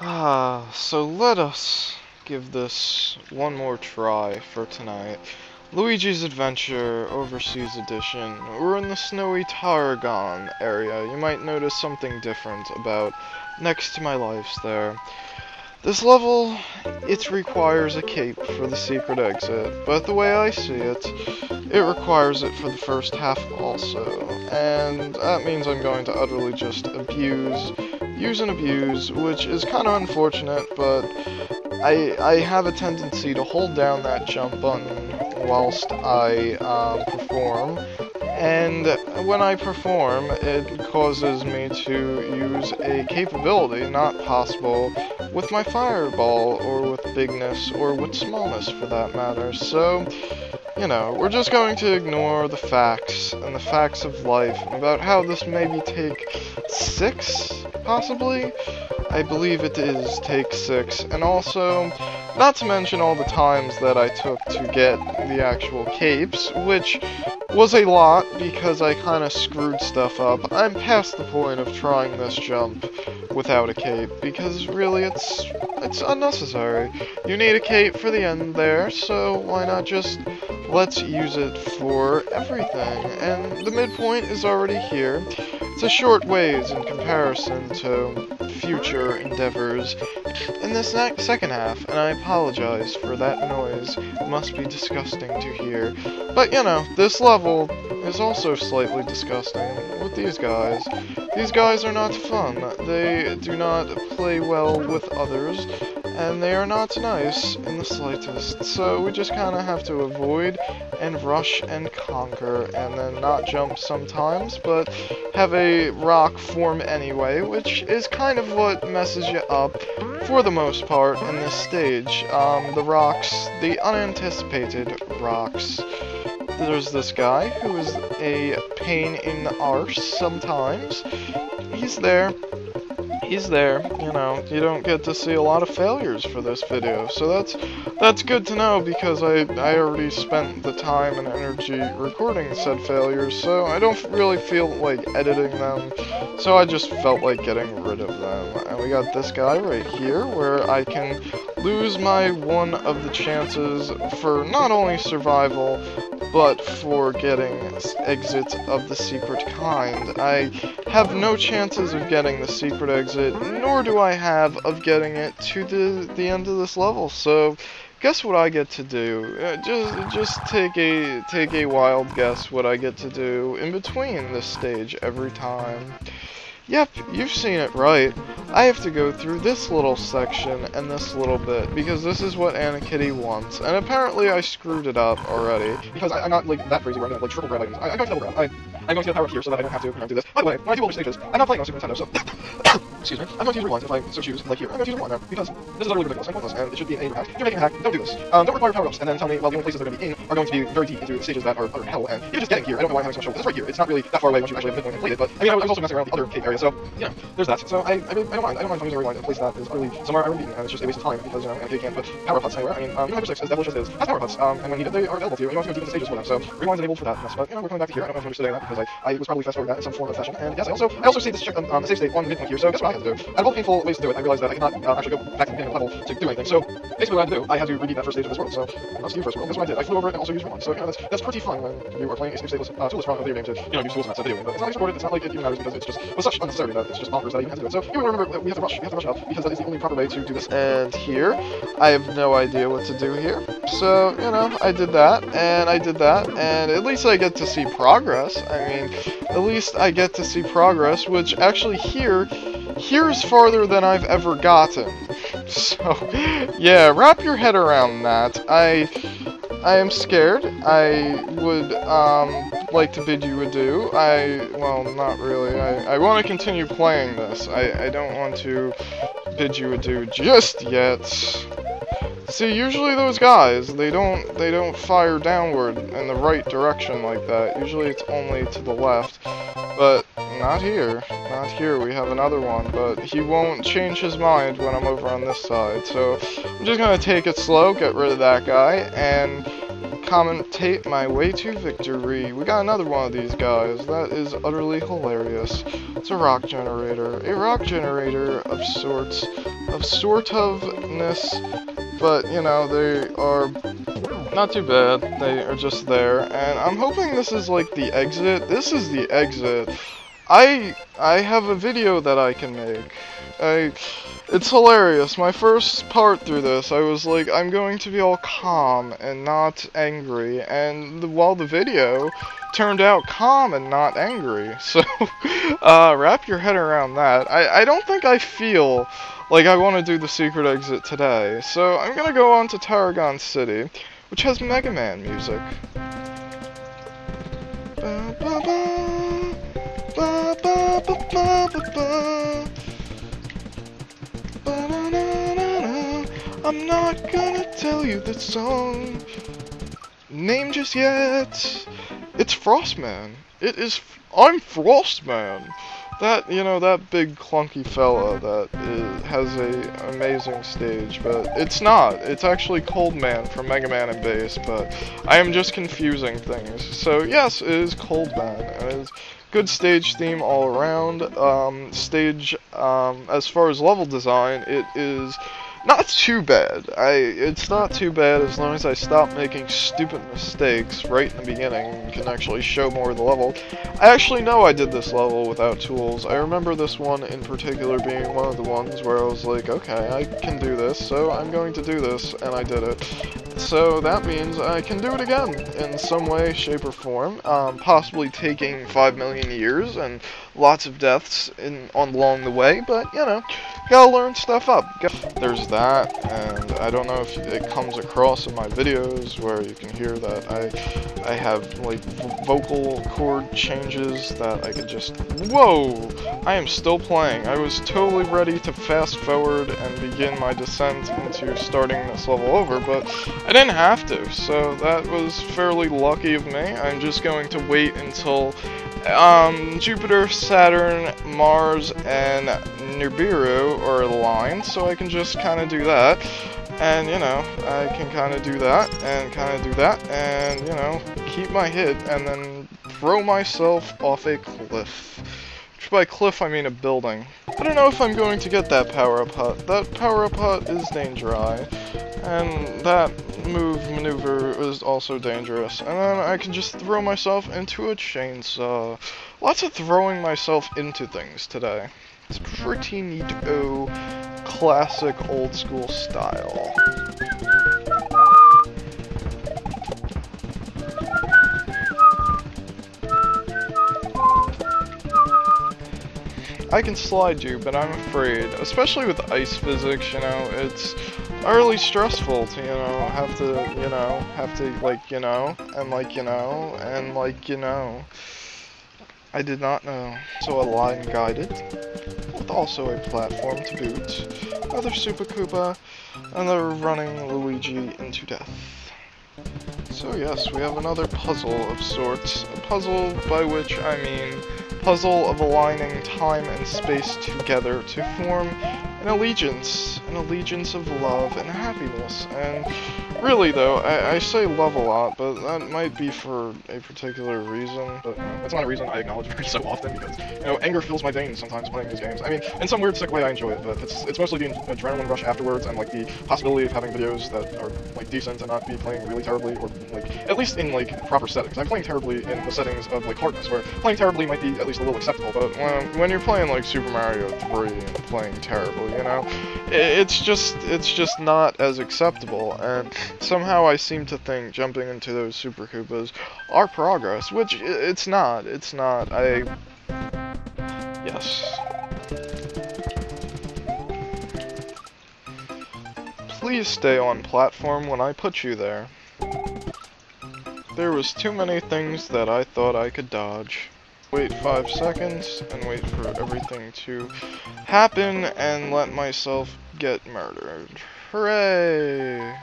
So let us give this one more try for tonight. Luigi's Adventure Overseas Edition. We're in the snowy Tarragon area. You might notice something different about next to my lives there. This level, it requires a cape for the secret exit, but the way I see it, it requires it for the first half also. And that means I'm going to utterly just use and abuse, which is kind of unfortunate, but I have a tendency to hold down that jump button whilst I perform, and when I perform, it causes me to use a capability not possible with my fireball, or with bigness, or with smallness for that matter. So, you know, we're just going to ignore the facts, and the facts of life, about how this maybe take 6, possibly? I believe it is take 6, and also, not to mention all the times that I took to get the actual capes, which was a lot, because I kinda screwed stuff up. I'm past the point of trying this jump without a cape, because really it's unnecessary. You need a cape for the end there, so why not just let's use it for everything. And the midpoint is already here. It's a short ways in comparison to future endeavors in this second half, and I apologize for that noise. It must be disgusting to hear. But, you know, this level is also slightly disgusting with these guys. These guys are not fun. They do not play well with others, and they are not nice in the slightest. So we just kind of have to avoid and rush and conquer, and then not jump sometimes, but have a rock form anyway, which is kind of what messes you up for the most part in this stage. The rocks, the unanticipated rocks. There's this guy who is a pain in the arse sometimes. He's there, you know. You don't get to see a lot of failures for this video, so that's good to know, because I already spent the time and energy recording said failures, so I don't really feel like editing them, so I just felt like getting rid of them. And we got this guy right here, where I can lose my one of the chances for not only survival, but for getting exits of the secret kind. I have no chances of getting the secret exit, nor do I have of getting it to the end of this level. So, guess what I get to do? Just take a wild guess what I get to do in between this stage every time. Yep, you've seen it right. I have to go through this little section and this little bit, because this is what Anna Kitty wants. And apparently I screwed it up already, because I'm not, like, that crazy where I'm gonna, like, triple grab items. I'm going to double grab. I'm going to get power here so that I don't have to do this. By the way, when I do older stages, I'm not playing on Super Nintendo, so... excuse me. I'm going to use rewinds if I so choose, like here. I'm going to use rewind now, because this is utterly ridiculous and pointless, and it should be a hack. If you're making a hack, don't do this. Don't require power-ups, and then tell me, well, the only places they're going to be in are going to be very deep into stages that are utter hell, and even just getting here, I don't know why I'm having so much trouble. This is right here. It's not really that far away once you actually have midpoint completed, but, I mean, I was also messing around the other cave area, so, you know, there's that. So, I don't mind if I'm using a rewind in a place that is really somewhere I would be, and it's just a waste of time, because, you know, Anna can't put power pots anywhere. I mean, Hyper 6, as devilish as it is, has power pots, and when needed, they are available to you, and you don't have to go deep into stages for them, so rewind's enabled for that mess. But, you know, we're coming back to here. I don't know if you understood that, because I was probably fast-forwarding that in some form of fashion, and yes, I also saved this save state on midpoint here, so guess what I had to do? Out of all the painful ways to do it, I realized that I could not actually go back to the beginning of the level to do anything, so basically what I had to do, I had to repeat that first stage of this world, so let's do first world. That's what I did. I flew over it and also used rewind, so, you know, that's pretty fun when you are playing a stateless run of a video game to, you know, use tools and that's a video game, but it's not supported, it's not like it even matters, because it's just, with such unnecessary that it's just bonkers that I even have to do it. So, you remember that we have to rush out, because that is the only proper way to do this. And here, I have no idea what to do here, so, you know, I did that, and at least I get to see progress. I mean, at least I get to see progress, which actually here's farther than I've ever gotten. So, yeah, wrap your head around that. I am scared. I would, like to bid you adieu. Well, not really. I want to continue playing this. I don't want to bid you adieu just yet. See, usually those guys, they don't fire downward in the right direction like that. Usually it's only to the left. But not here. Not here. We have another one, but he won't change his mind when I'm over on this side. So I'm just gonna take it slow, get rid of that guy, and commentate my way to victory. We got another one of these guys. That is utterly hilarious. It's a rock generator. A rock generator of sorts. Of sort-of-ness. But, you know, they are not too bad. They are just there. And I'm hoping this is like the exit. This is the exit. I have a video that I can make. It's hilarious. My first part through this, I was like, I'm going to be all calm and not angry, and while the video turned out calm and not angry. So, wrap your head around that. I don't think I feel like I want to do the secret exit today, so I'm gonna go on to Tarragon City, which has Mega Man music. Ba, ba, ba. Ba, ba, ba, ba, ba, ba. Ba, na, na, na, na. I'm not gonna tell you the song name just yet. It's Frostman. I'm Frostman. That, you know, that big clunky fella that has a amazing stage, but it's not. It's actually Coldman from Mega Man and Bass, but I am just confusing things. So yes, it is Coldman, and it's good stage theme all around. As far as level design, it is not too bad. It's not too bad as long as I stop making stupid mistakes right in the beginning and can actually show more of the level. I actually know I did this level without tools. I remember this one in particular being one of the ones where I was like, okay, I can do this, so I'm going to do this, and I did it. So that means I can do it again in some way, shape, or form, possibly taking 5 million years and lots of deaths along the way, but, you know, gotta learn stuff up. There's that, and I don't know if it comes across in my videos where you can hear that I have, like, vocal chord changes that I could just... Whoa! I am still playing. I was totally ready to fast forward and begin my descent into starting this level over, but I didn't have to, so that was fairly lucky of me. I'm just going to wait until Jupiter, Saturn, Mars, and Nibiru are aligned, so I can just kind of do that. And, you know, I can kind of do that, and kind of do that, and, you know, keep my hit, and then throw myself off a cliff. Which by cliff, I mean a building. I don't know if I'm going to get that power-up hut. That power-up hut is dangerous, and that maneuver is also dangerous. And then I can just throw myself into a chainsaw. Lots of throwing myself into things today. It's pretty neat-o, classic old-school style. I can slide you, but I'm afraid, especially with ice physics, you know, it's utterly stressful to, you know, have to, like, you know, and like, you know, and like, you know. I did not know. So a line guided, with also a platform to boot, another Super Koopa, and they're running Luigi into death. So yes, we have another puzzle of sorts, a puzzle by which I mean puzzle of aligning time and space together to form an allegiance of love and happiness. And really though, I say love a lot, but that might be for a particular reason, but that's not a reason I acknowledge very so often, because, you know, anger fills my veins sometimes playing these games. I mean, in some weird sick way I enjoy it, but it's mostly the adrenaline rush afterwards, and like the possibility of having videos that are like decent and not be playing really terribly, or like, at least in like proper settings. I'm playing terribly in the settings of like hardness, where playing terribly might be at least a little acceptable, but when you're playing like Super Mario 3 and playing terribly, you know, it's just not as acceptable, and somehow I seem to think jumping into those Super Koopas are progress, which it's not, yes. Please stay on platform when I put you there. There was too many things that I thought I could dodge. Wait 5 seconds, and wait for everything to happen, and let myself get murdered. Hooray!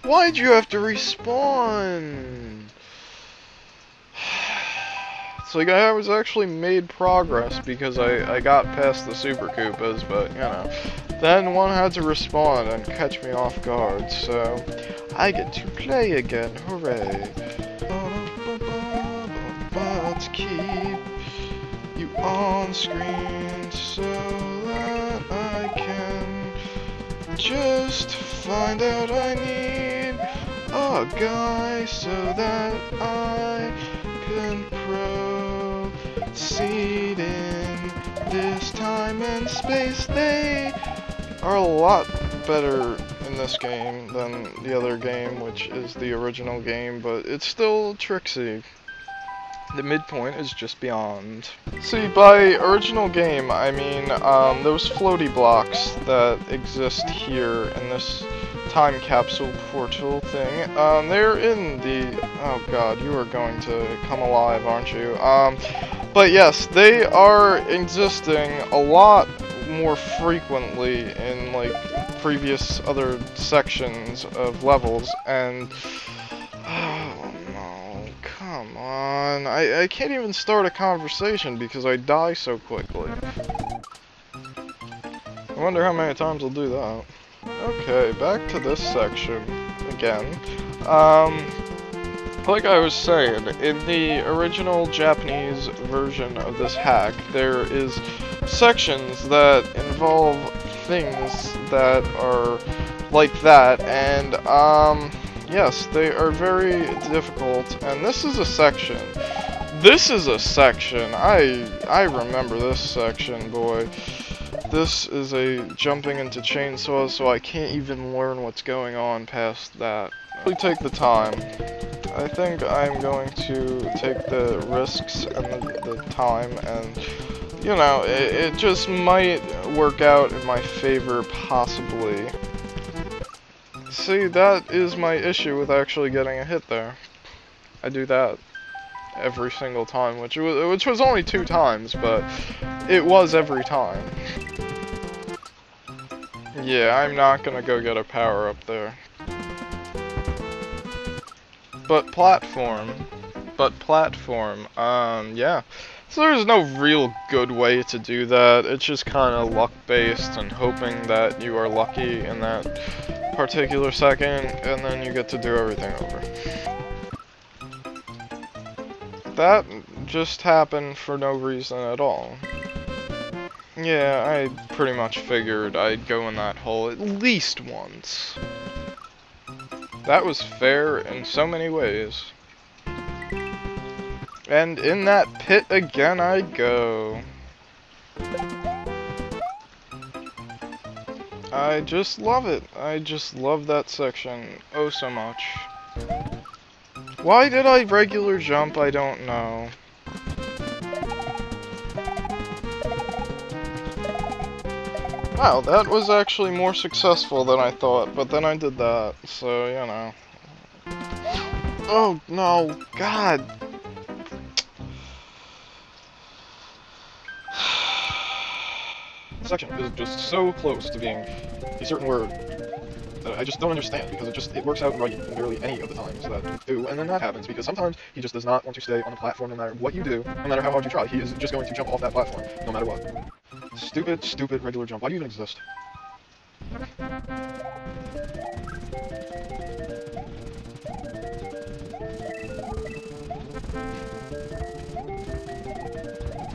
Why'd you have to respawn? So like I was actually made progress because I got past the Super Koopas, but you know, then one had to respond and catch me off guard, so I get to play again, hooray. Let's keep you on screen so that I can just find out I need a guy so that I can proceed in this time and space. They are a lot better in this game than the other game, which is the original game, but it's still tricksy. The midpoint is just beyond. See, by original game, I mean those floaty blocks that exist here in this time capsule portal thing. They're in the... Oh god, you are going to come alive, aren't you? But yes, they are existing a lot more frequently in, like, previous other sections of levels, and... Oh no, come on. I can't even start a conversation because I die so quickly. I wonder how many times I'll do that. Okay, back to this section again. Like I was saying, in the original Japanese version of this hack, there is sections that involve things that are like that, and yes, they are very difficult, and this is a section. This is a section. I remember this section, boy. This is a jumping into chainsaws, so I can't even learn what's going on past that. Really take the time. I think I'm going to take the risks and the time, and you know, it just might work out in my favor, possibly. See, that is my issue with actually getting a hit there. I do that every single time, which was only 2 times, but it was every time. Yeah, I'm not gonna go get a power up there. But platform, yeah. So there's no real good way to do that. It's just kind of luck-based and hoping that you are lucky in that particular second, and then you get to do everything over. That just happened for no reason at all. Yeah, I pretty much figured I'd go in that hole at least once. That was fair in so many ways. And in that pit again I go. I just love it. I just love that section oh so much. Why did I regular jump? I don't know. Wow, that was actually more successful than I thought, but then I did that, so, you know. Oh, no, God. Section is just so close to being a certain word that I just don't understand, because it works out right in barely any of the times that do, and then that happens, because sometimes he just does not want to stay on the platform no matter what you do, no matter how hard you try. He is just going to jump off that platform, no matter what. Stupid, stupid regular jump. Why do you even exist?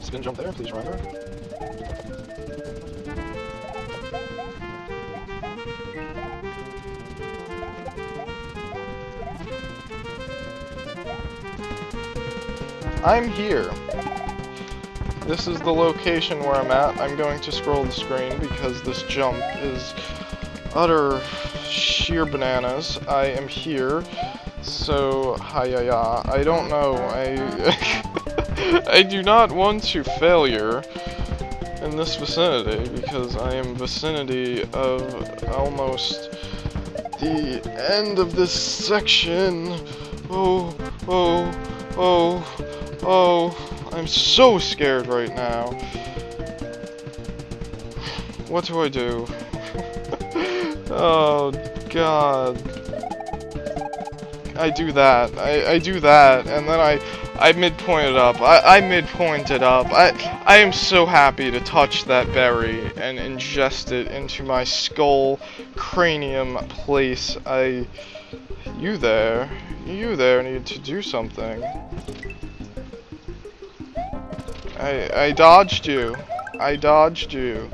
Spin jump there, please remember. I'm here. This is the location where I'm at. I'm going to scroll the screen because this jump is utter sheer bananas. I am here. So, hi-ya-ya. I don't know. I do not want to failure in this vicinity because I am vicinity of almost the end of this section. Oh, oh, oh, oh. I'm so scared right now. What do I do? Oh, God. I do that. I do that, and then I midpointed up. I midpointed up. I am so happy to touch that berry and ingest it into my skull cranium place. You there need to do something. I dodged you. I dodged you.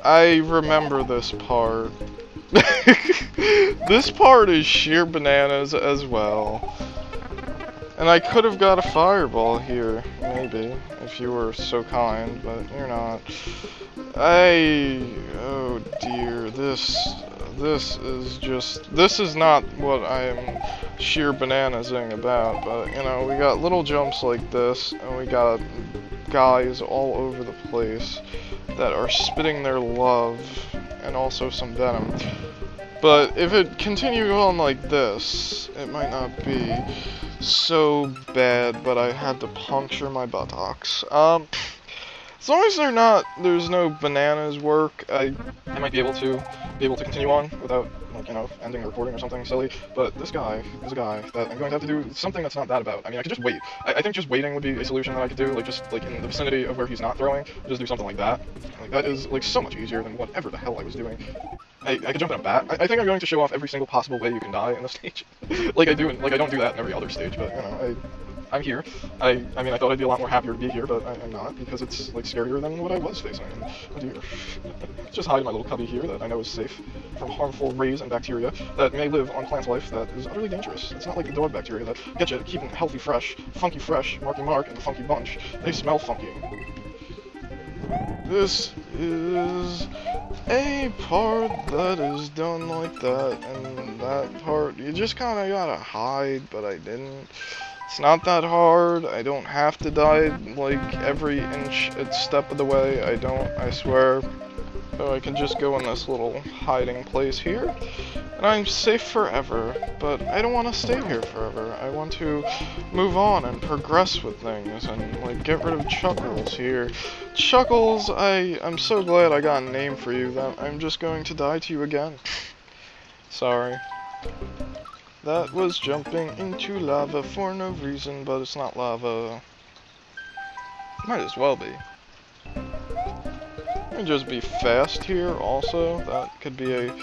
I remember this part. This part is sheer bananas as well. And I could have got a fireball here, maybe, if you were so kind, but you're not. Oh dear, this is not what I am sheer bananasing about, but, you know, we got little jumps like this, and we got guys all over the place that are spitting their love, and also some venom. But if it continued on like this, it might not be so bad, but I had to puncture my buttocks. As long as there's no bananas work, I might be able to continue on without, like, you know, ending the recording or something silly. But this guy is a guy that I'm going to have to do something that's not that about. I mean, I could just wait. I think just waiting would be a solution that I could do, like, just, like, in the vicinity of where he's not throwing, just do something like that. Like, that is, like, so much easier than whatever the hell I was doing. I could jump in a bat. I think I'm going to show off every single possible way you can die in this stage. like I don't do that in every other stage, but, you know, I'm here. I mean, I thought I'd be a lot more happier to be here, but I'm not, because it's, like, scarier than what I was facing. And, oh dear. Just hide in my little cubby here that I know is safe from harmful rays and bacteria that may live on plant life that is utterly dangerous. It's not like the dog bacteria that get you keeping healthy fresh, funky fresh, Marky Mark, and the Funky Bunch. They smell funky. This is a part that is done like that, and that part, you just kinda gotta hide, but I didn't. It's not that hard. I don't have to die, like, every inch step of the way. I don't, I swear. So I can just go in this little hiding place here, and I'm safe forever. But I don't want to stay here forever. I want to move on and progress with things, and, like, get rid of Chuckles here. Chuckles, I'm so glad I got a name for you that I'm just going to die to you again. Sorry. That was jumping into lava for no reason, but it's not lava. Might as well be. And just be fast here also. That could be a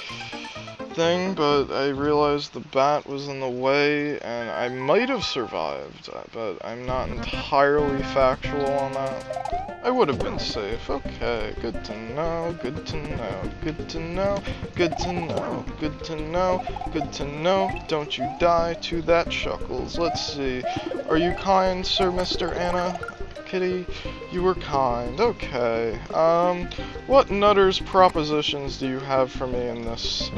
thing, but I realized the bat was in the way, and I might have survived, but I'm not entirely factual on that. I would have been safe. Okay, good to know, good to know, good to know, good to know, good to know, good to know. Don't you die to that Chuckles. Let's see. Are you kind, Sir Mr. Anna? Kitty, you were kind. Okay. What nutters propositions do you have for me in this,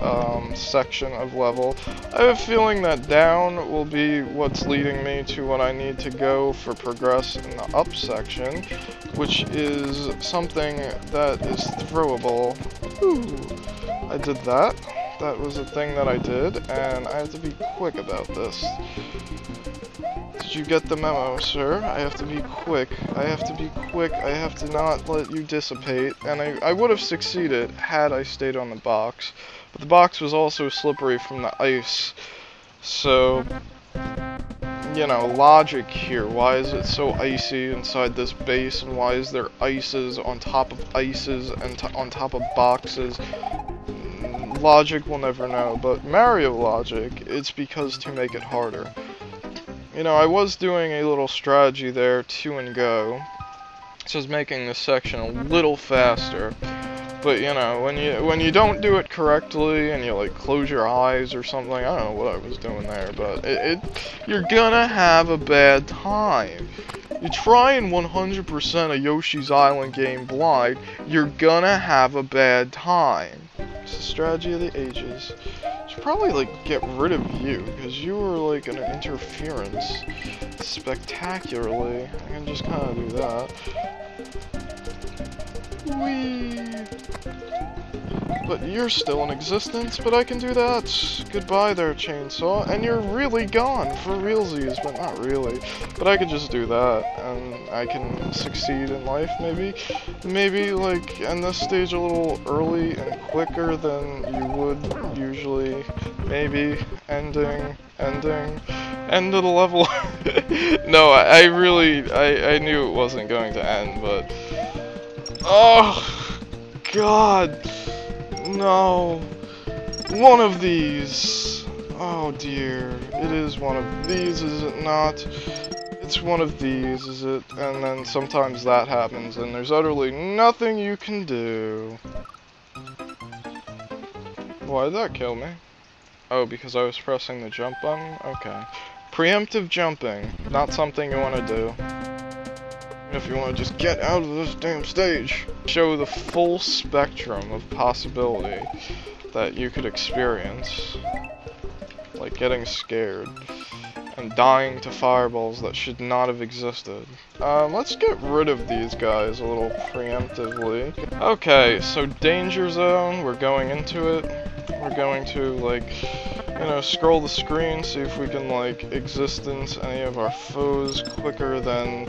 section of level? I have a feeling that down will be what's leading me to what I need to go for progress in the up section, which is something that is throwable. Ooh, I did that. That was a thing that I did, and I have to be quick about this. Did you get the memo, sir? I have to be quick. I have to be quick. I have to not let you dissipate. And I would have succeeded had I stayed on the box. But the box was also slippery from the ice. So, you know, logic here. Why is it so icy inside this base? And why is there ices on top of ices and on top of boxes? Logic will never know. But Mario logic, it's because to make it harder. You know, I was doing a little strategy there, 2 and go. So it's making this section a little faster. But, you know, when you don't do it correctly and you, like, close your eyes or something, I don't know what I was doing there, but you're gonna have a bad time. You try and 100% a Yoshi's Island game blind, you're gonna have a bad time. It's the strategy of the ages. Should probably, like, get rid of you, because you were, like, an interference spectacularly. I can just kind of do that. Whee! But you're still in existence, but I can do that. Goodbye there, chainsaw. And you're really gone, for realsies, but not really. But I could just do that, and I can succeed in life, maybe. Maybe, like, end this stage a little early and quicker than you would usually. Maybe. Ending. End of the level. No, I really, I knew it wasn't going to end, but... Oh, God. No. One of these. Oh, dear. It is one of these, is it not? It's one of these, is it? And then sometimes that happens, and there's utterly nothing you can do. Why did that kill me? Oh, because I was pressing the jump button? Okay. Preemptive jumping. Not something you want to do. If you want to just get out of this damn stage. Show the full spectrum of possibility that you could experience. Like getting scared. And dying to fireballs that should not have existed. Let's get rid of these guys a little preemptively. Okay, so danger zone, we're going into it. We're going to, like, you know, scroll the screen, see if we can, like, existence any of our foes quicker than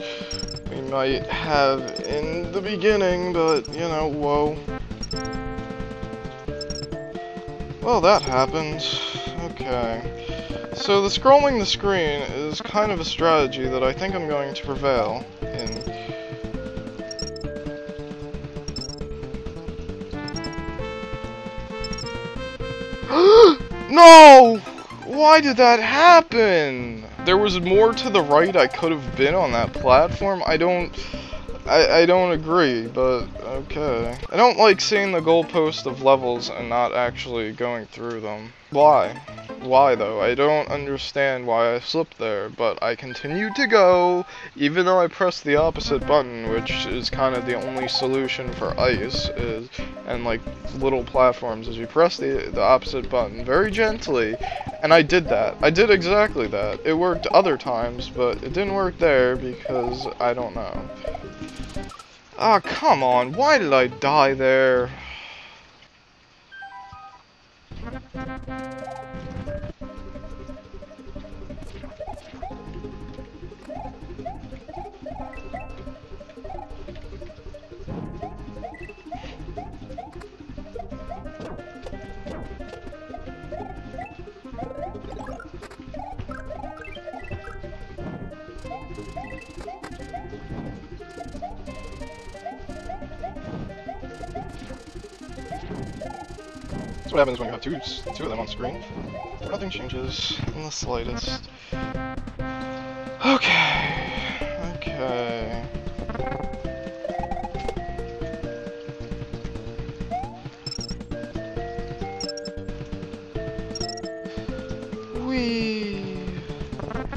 we might have in the beginning, but, you know, whoa. Well, that happened. Okay. So the scrolling the screen is kind of a strategy that I think I'm going to prevail in. No! Why did that happen? There was more to the right I could have been on that platform. I don't agree, but okay. I don't like seeing the goalpost of levels and not actually going through them. Why? Why though? I don't understand why I slipped there, but I continued to go, even though I pressed the opposite button, which is kind of the only solution for ice, and like little platforms, is you press the opposite button very gently, and I did that. I did exactly that. It worked other times, but it didn't work there because I don't know. Ah, come on, why did I die there? That's what happens when you have two of them on screen. Nothing changes in the slightest. Okay. Okay. Whee!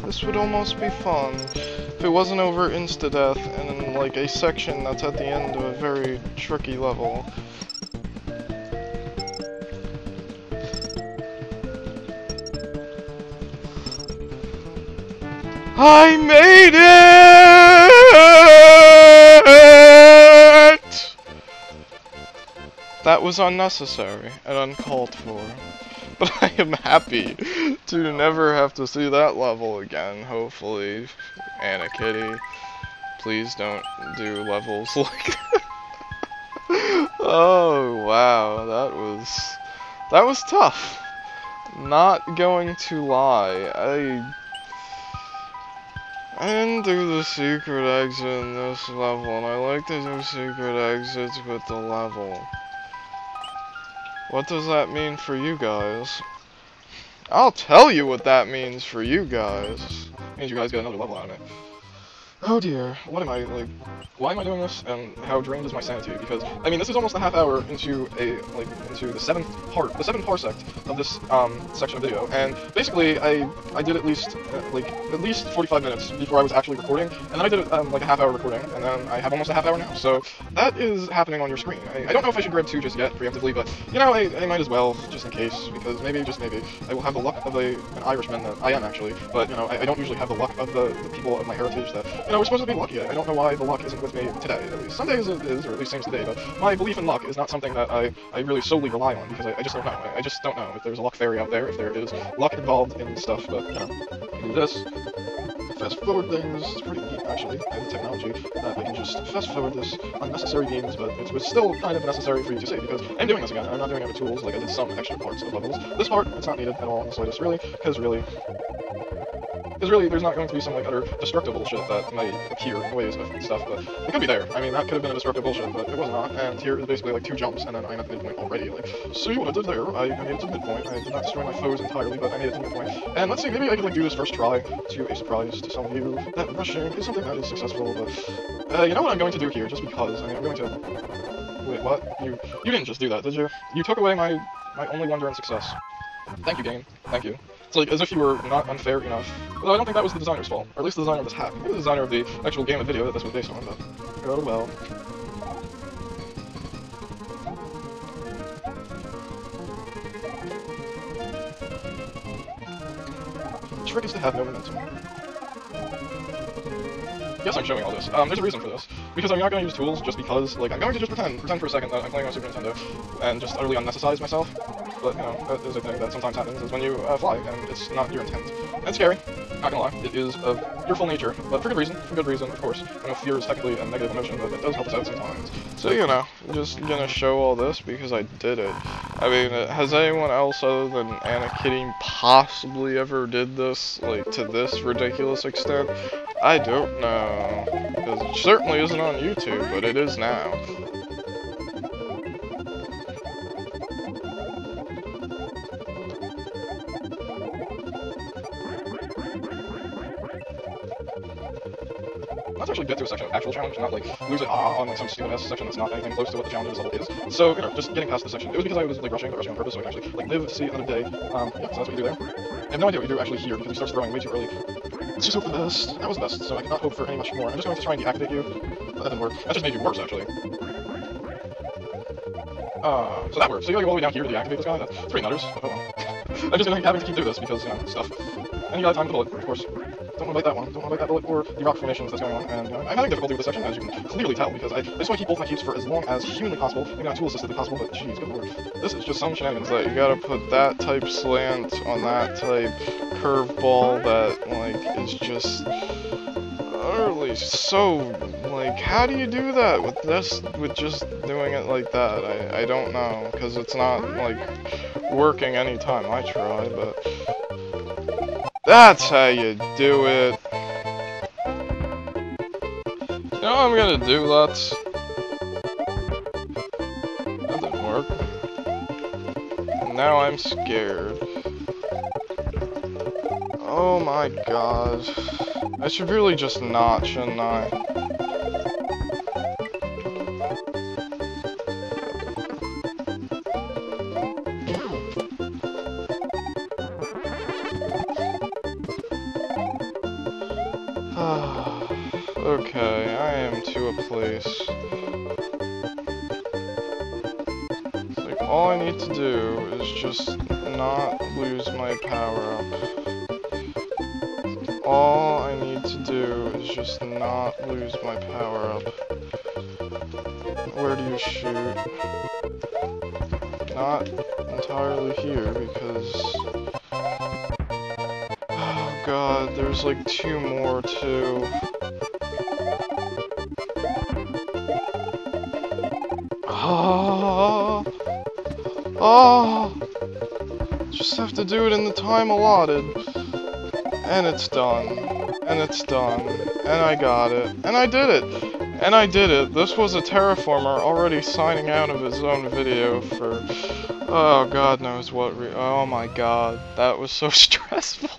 This would almost be fun if it wasn't over insta-death and in like a section that's at the end of a very tricky level. I made it! That was unnecessary and uncalled for. But I am happy to never have to see that level again, hopefully. Anna Kitty, please don't do levels like that. Oh, wow, that was tough. Not going to lie, I didn't do the secret exit in this level, and I like to do secret exits with the level. What does that mean for you guys? I'll tell you what that means for you guys. It means you guys get another level out of it. Oh dear, what am I, like, why am I doing this, and how drained is my sanity? Because, I mean, this is almost a half hour into into the seventh parsec of this, section of video, and basically, I did at least 45 minutes before I was actually recording, and then I did, like a half hour recording, and then I have almost a half hour now, so that is happening on your screen. I don't know if I should grab 2 just yet, preemptively, but, you know, I might as well, just in case, because maybe, just maybe, I will have the luck of an Irishman that I am, actually, but, you know, I don't usually have the luck of the people of my heritage that, know, we're supposed to be lucky. I don't know why the luck isn't with me today, at least. Some days it is, or at least seems today, but my belief in luck is not something that I really solely rely on, because I just don't know. I just don't know if there's a luck fairy out there, if there is luck involved in stuff, but, you know, I can do this. Fast forward things, it's pretty neat actually, and the technology that I can just fast forward this unnecessary games, but it's still kind of necessary for you to see, because I'm doing this again, I'm not doing it with tools, like I did some extra parts of levels. This part, it's not needed at all in the slightest, really, because really, there's not going to be some, like, utter destructive bullshit that might appear in ways of stuff, but it could be there. I mean, that could have been a destructive bullshit, but it was not, and here is basically, like, 2 jumps, and then I'm at the midpoint already, like, see what I did there? I made it to the midpoint. I did not destroy my foes entirely, but I made it to the midpoint. And let's see, maybe I could, like, do this first try to a surprise to some of you. That rushing is something that is successful, but, you know what I'm going to do here, just because, I mean, I'm going to... Wait, what? You didn't just do that, did you? You took away my only wonder and success. Thank you, game. Thank you. It's like, as if you were not unfair enough. Although I don't think that was the designer's fault. Or at least the designer of this hack. Maybe the designer of the actual game and video that this was based on, but... oh well. The trick is to have no momentum. Yes, I'm showing all this. There's a reason for this. Because I'm not going to use tools just because, like, I'm going to just pretend for a second that I'm playing on Super Nintendo and just utterly unnecessise myself. But, you know, that is a thing that sometimes happens, is when you fly, and it's not your intent. And it's scary, not gonna lie. It is of your full nature, but for good reason, of course. I know fear is technically a negative emotion, but it does help us out sometimes. So, you know, I'm just gonna show all this because I did it. I mean, has anyone else other than Anna Kitty possibly ever did this, like, to this ridiculous extent? I don't know. Because it certainly isn't on YouTube, but it is now. Let's actually get to a section of actual challenge, not like lose it on like some stupid ass section that's not anything close to what the challenge of this level is. So, you know, just getting past this section. It was because I was like rushing on purpose, so I can actually like live to see another day. Yeah, so that's what you do there. I have no idea what you do actually here because he starts throwing way too early. Let's just hope for the best. That was the best, so I cannot hope for any much more. I'm just going to try and deactivate you. But that didn't work. That just made you worse, actually. So that works. So you gotta go all the way down here to deactivate this guy? That's pretty nutters. Oh well. I'm just having to keep doing this because, you know, stuff. And you gotta time the bullet, of course. Don't want to bite that one. Don't want to bite that bullet or the rock formations that's going on. And, you know, I'm having difficulty with this section, as you can clearly tell, because I just want to keep both my keeps for as long as humanly possible. Maybe not tool-assistedly possible, but jeez, good lord. This is just some shenanigans that you gotta put that type slant on that type curveball that, like, is just utterly so, like, how do you do that with this, with just doing it like that? I don't know, because it's not, like, working anytime I try, but that's how you do it. You know what I'm gonna do, lads? That didn't work. And now I'm scared. Oh my god. I should really just not, shouldn't I? Okay, I am to a place. It's like, all I need to do is just not lose my power up. All I need to do is just not lose my power up. Where do you shoot? Not entirely here, because... oh god, there's like 2 more too. Just have to do it in the time allotted. And it's done. And it's done. And I got it. And I did it! And I did it! This was a terraformer already signing out of his own video for... oh, God knows what oh my god. That was so stressful.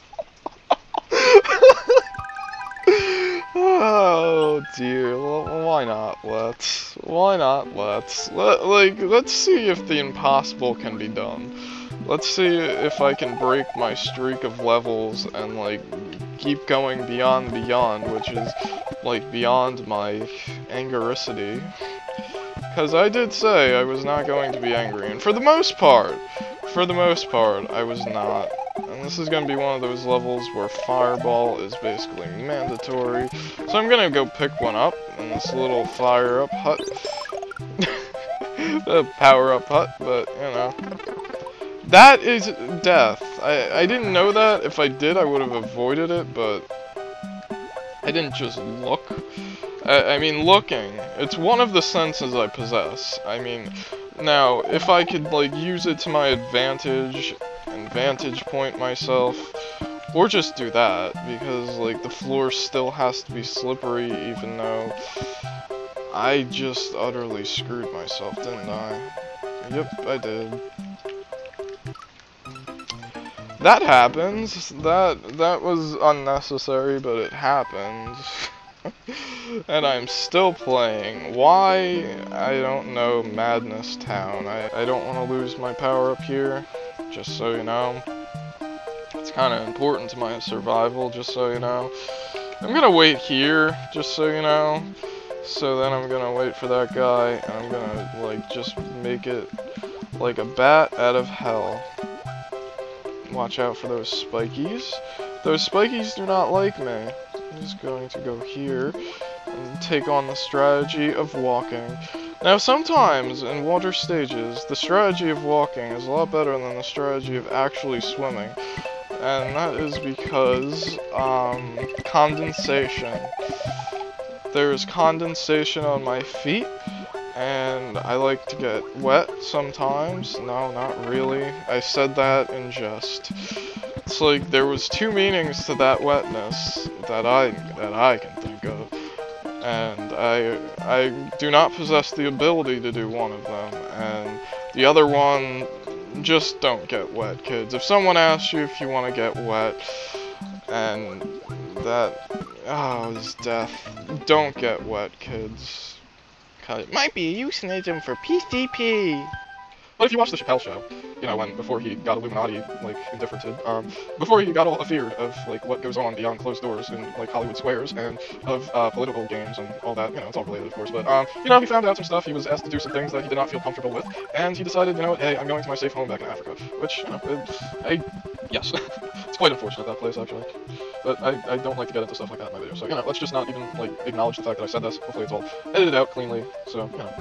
Oh dear, why not let's? Why not let's? Let's see if the impossible can be done. Let's see if I can break my streak of levels and, like, keep going beyond beyond, which is, like, beyond my angericity. Because I did say I was not going to be angry, and for the most part, I was not. And this is gonna be one of those levels where fireball is basically mandatory. So I'm gonna go pick one up in this little fire-up hut. A power-up hut, but, you know. That is death. I didn't know that. If I did, I would have avoided it, but I didn't just look. I mean, looking. It's one of the senses I possess. I mean, now, if I could, like, use it to my advantage and vantage point myself, or just do that, because, like, the floor still has to be slippery, even though I just utterly screwed myself, didn't I? Yep, I did. That happens. That was unnecessary, but it happened. And I'm still playing. Why? I don't know. Madness Town. I don't want to lose my power up here, just so you know. It's kind of important to my survival, just so you know. I'm gonna wait here, just so you know. So then I'm gonna wait for that guy, and I'm gonna, like, just make it like a bat out of hell. Watch out for those spikies. Those spikies do not like me. I'm just going to go here and take on the strategy of walking. Now, sometimes in water stages, the strategy of walking is a lot better than the strategy of actually swimming. And that is because, condensation. There's condensation on my feet, and I like to get wet sometimes. No, not really. I said that in jest. It's like there was two meanings to that wetness that I can think of, and I do not possess the ability to do one of them, and the other one, just don't get wet, kids. If someone asks you if you want to get wet, and that, oh, is death. Don't get wet, kids. It might be a euphemism for PCP. But if you watch the Chappelle Show, you know, before he got Illuminati, like, indifferented, before he got all afeared of, like, what goes on beyond closed doors in, like, Hollywood squares, and of, political games and all that, you know, it's all related, of course, but, you know, he found out some stuff, he was asked to do some things that he did not feel comfortable with, and he decided, you know, hey, I'm going to my safe home back in Africa, which, you know, yes, it's quite unfortunate, that place, actually, but I don't like to get into stuff like that in my video, so, you know, let's just not even, like, acknowledge the fact that I said this. Hopefully it's all edited out cleanly, so, you know.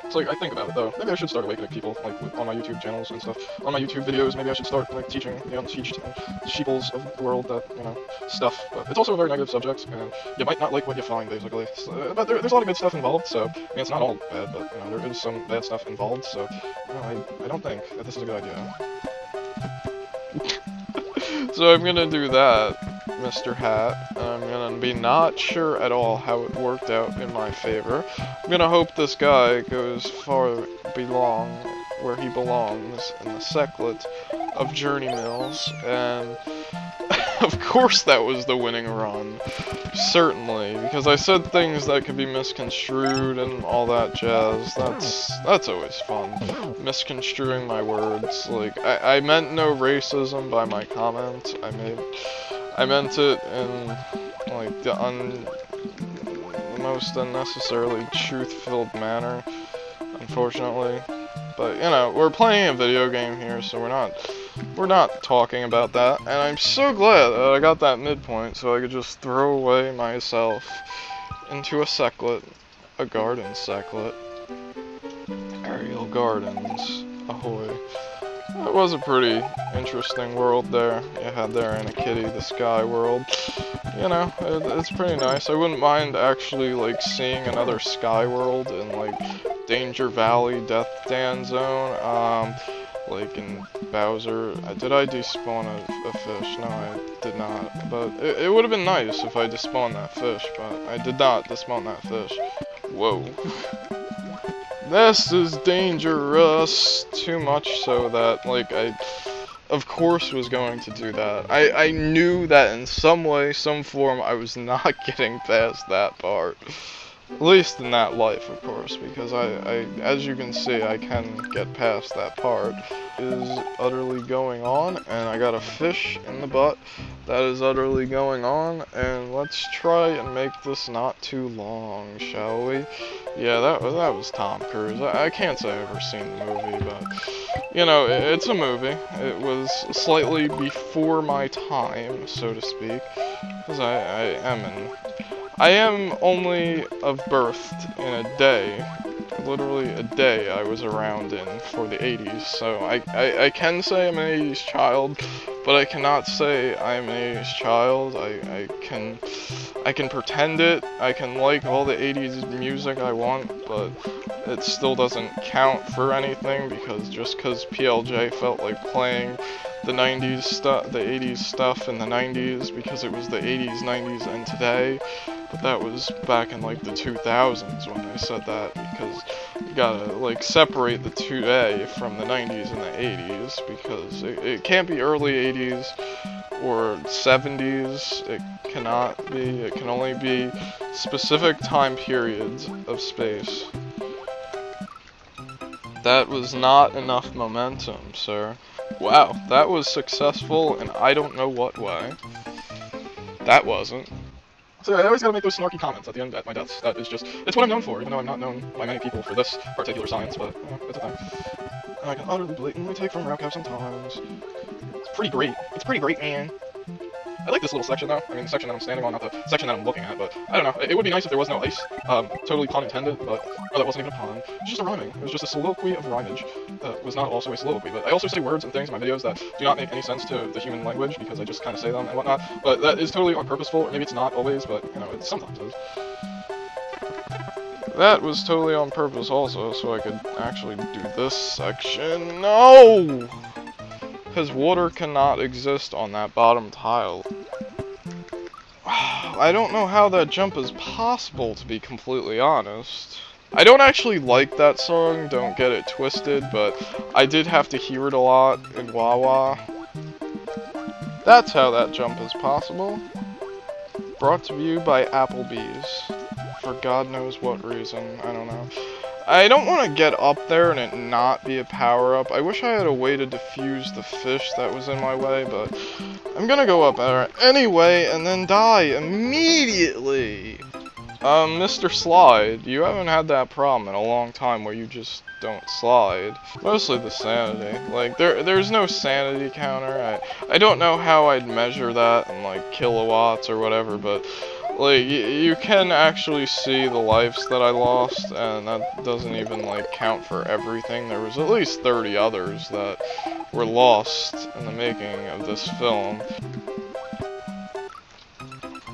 It's like, I think about it though, maybe I should start awakening people, like, on my YouTube channels and stuff. On my YouTube videos, maybe I should start, like, teaching the unteached and sheeples of the world that, you know, stuff. But it's also a very negative subject, and you might not like what you find, basically. So, but there's a lot of good stuff involved, so, I mean, it's not all bad, but, you know, there is some bad stuff involved, so, you know, I don't think that this is a good idea. So I'm gonna do that, Mr. Hat, and I'm gonna be not sure at all how it worked out in my favor. I'm gonna hope this guy goes where he belongs, in the Seclet of Journey Mills, and of course that was the winning run. Certainly, because I said things that could be misconstrued and all that jazz. That's always fun. Misconstruing my words. Like, I meant no racism by my comment. I meant it in, like, the most unnecessarily truth-filled manner, unfortunately. But, you know, we're playing a video game here, so we're not talking about that, and I'm so glad that I got that midpoint so I could just throw away myself into a seclet, a garden seclet. Aerial Gardens, ahoy. That was a pretty interesting world there. You had there in a kitty, the sky world. You know, it's pretty nice. I wouldn't mind actually, like, seeing another sky world in, like, Danger Valley, Death Dan Zone, like in Bowser. Did I despawn a fish? No, I did not. But it would have been nice if I despawned that fish, but I did not despawn that fish. Whoa. This is dangerous. Too much so that, like, I, of course, was going to do that. I knew that in some way, some form, I was not getting past that part. At least in that life, of course, because as you can see, I can get past that part. Is utterly going on, and I got a fish in the butt. That is utterly going on, and let's try and make this not too long, shall we? Yeah, that was Tom Cruise. I can't say I've ever seen the movie, but, you know, it's a movie. It was slightly before my time, so to speak, because I am only of birth in a day. Literally a day I was around in for the 80s, so I can say I'm an 80s child, but I cannot say I'm an 80s child. I can pretend it, I can like all the 80s music I want, but it still doesn't count for anything, because just because PLJ felt like playing the 90s stuff, the 80s stuff in the 90s, because it was the 80s, 90s, and today. But that was back in like the 2000s when they said that, because you gotta like separate the 2A from the 90s and the 80s, because it can't be early 80s or 70s, it cannot be, it can only be specific time periods of space. That was not enough momentum, sir. Wow, that was successful in I don't know what way. That wasn't. So I always gotta make those snarky comments at the end at my deaths. That is just, it's what I'm known for, even though I'm not known by many people for this particular science, but, you know, it's a thing. I can utterly blatantly take from Rowcap sometimes. It's pretty great. It's pretty great, man. I like this little section, though. I mean, the section that I'm standing on, not the section that I'm looking at, but I don't know. It would be nice if there was no ice. Totally pun intended, but no, that wasn't even a pun. It was just a rhyming. It was just a soliloquy of rhymage that was not also a soliloquy. But I also say words and things in my videos that do not make any sense to the human language, because I just kind of say them and whatnot. But that is totally unpurposeful, or maybe it's not always, but, you know, it sometimes is. That was totally on purpose also, so I could actually do this section. No! Because water cannot exist on that bottom tile. I don't know how that jump is possible, to be completely honest. I don't actually like that song, don't get it twisted, but I did have to hear it a lot in Wawa. That's how that jump is possible. Brought to you by Applebee's. For God knows what reason, I don't know. I don't want to get up there and it not be a power-up. I wish I had a way to defuse the fish that was in my way, but I'm gonna go up there anyway and then die immediately. Mr. Slide, you haven't had that problem in a long time where you just don't slide. Mostly the sanity. Like, there's no sanity counter. I don't know how I'd measure that in, like, kilowatts or whatever, but like, you can actually see the lives that I lost, and that doesn't even, like, count for everything. There was at least 30 others that were lost in the making of this film.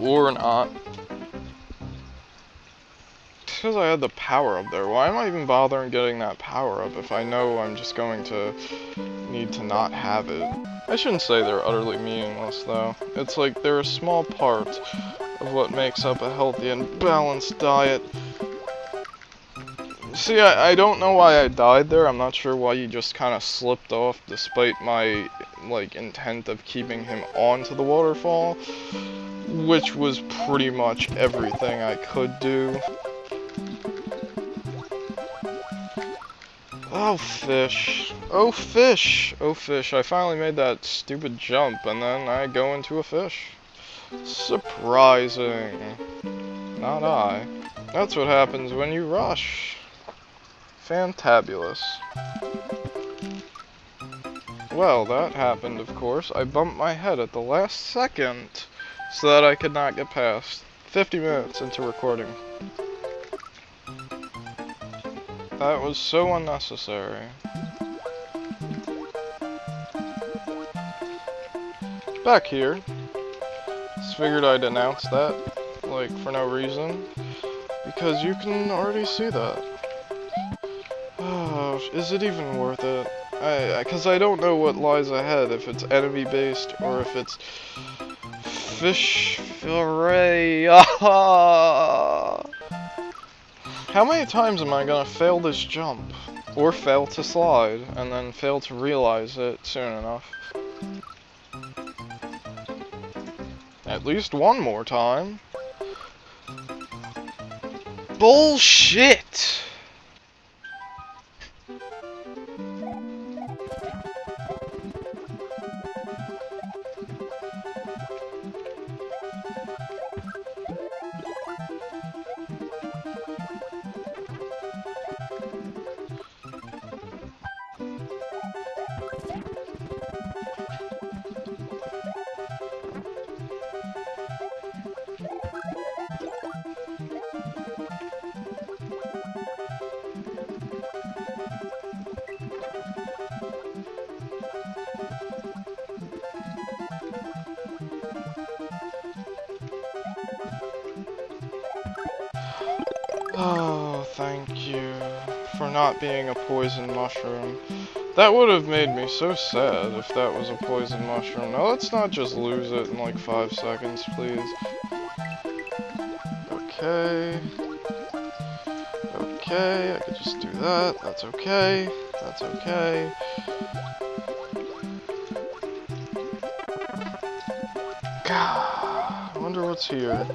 Or not. Because I had the power up there. Why am I even bothering getting that power up if I know I'm just going to need to not have it? I shouldn't say they're utterly meaningless, though. It's like they're a small part of what makes up a healthy and balanced diet. See, I don't know why I died there. I'm not sure why you just kind of slipped off despite my, like, intent of keeping him onto the waterfall, which was pretty much everything I could do. Oh, fish. Oh, fish. Oh, fish. I finally made that stupid jump, and then I go into a fish. Surprising. Not I. That's what happens when you rush. Fantabulous. Well, that happened, of course. I bumped my head at the last second so that I could not get past. 50 minutes into recording. That was so unnecessary. Back here. Just figured I'd announce that, like, for no reason. Because you can already see that. Oh, is it even worth it? Because I don't know what lies ahead, if it's enemy-based or if it's fish fillet. How many times am I gonna fail this jump? Or fail to slide, and then fail to realize it soon enough? At least one more time. Bullshit! Oh, thank you for not being a poison mushroom. That would have made me so sad if that was a poison mushroom. Now let's not just lose it in like 5 seconds, please. Okay. Okay, I could just do that. That's okay. That's okay. God, I wonder what's here.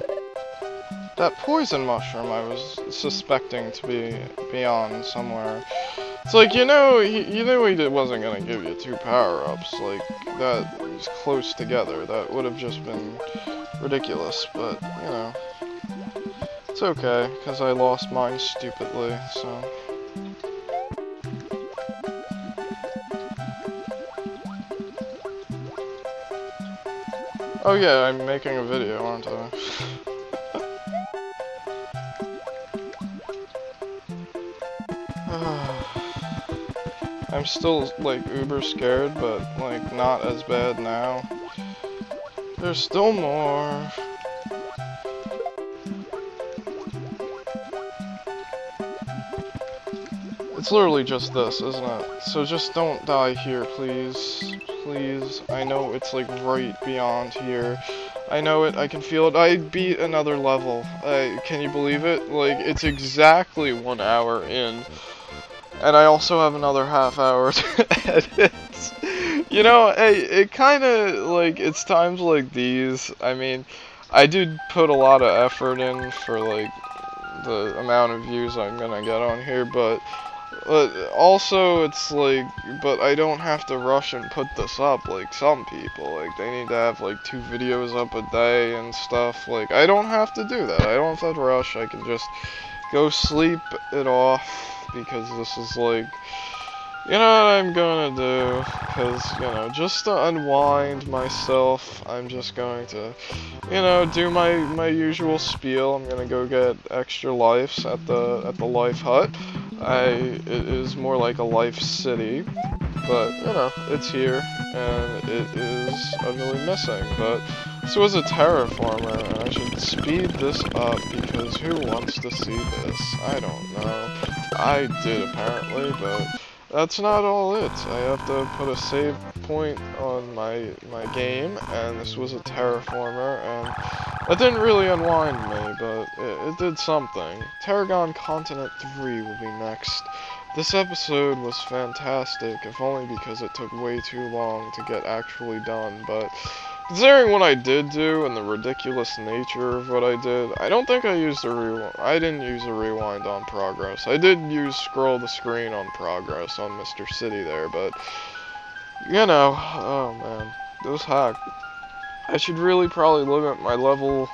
That poison mushroom I was suspecting to be beyond somewhere. It's like, you know, you knew he wasn't gonna give you 2 power-ups, like, that was close together. That would have just been ridiculous, but, you know. It's okay, because I lost mine stupidly, so. Oh yeah, I'm making a video, aren't I? I'm still, like, uber scared, but, like, not as bad now. There's still more. It's literally just this, isn't it? So just don't die here, please. Please. I know it's, like, right beyond here. I know it, I can feel it. I beat another level. Can you believe it? Like, it's exactly 1 hour in. And I also have another half hour to edit. You know, it kinda, like, it's times like these. I mean, I did put a lot of effort in for, like, the amount of views I'm gonna get on here, but also it's like, but I don't have to rush and put this up like some people. Like, they need to have, like, 2 videos up a day and stuff. Like, I don't have to do that. I don't have to rush. I can just go sleep it off. Because this is like, you know what I'm gonna do, because, you know, just to unwind myself, I'm just going to, you know, do my usual spiel. I'm gonna go get extra lives at the life hut. It is more like a life city, but, you know, it's here, and it is utterly missing, but this was a terraformer, and I should speed this up, because who wants to see this? I don't know. I did, apparently, but that's not all it. I have to put a save point on my game, and this was a terraformer, and that didn't really unwind me, but it did something. Tarragon Continent 3 will be next. This episode was fantastic, if only because it took way too long to get actually done, but considering what I did do and the ridiculous nature of what I did, I don't think I used a rewind. I didn't use a rewind on progress. I did use scroll the screen on progress on Mr. City there, but, you know, oh man, it was hacked. I should really probably limit my level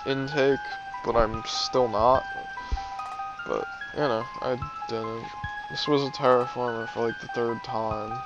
intake, but I'm still not. But, you know, I didn't. This was a terraformer for like the 3rd time.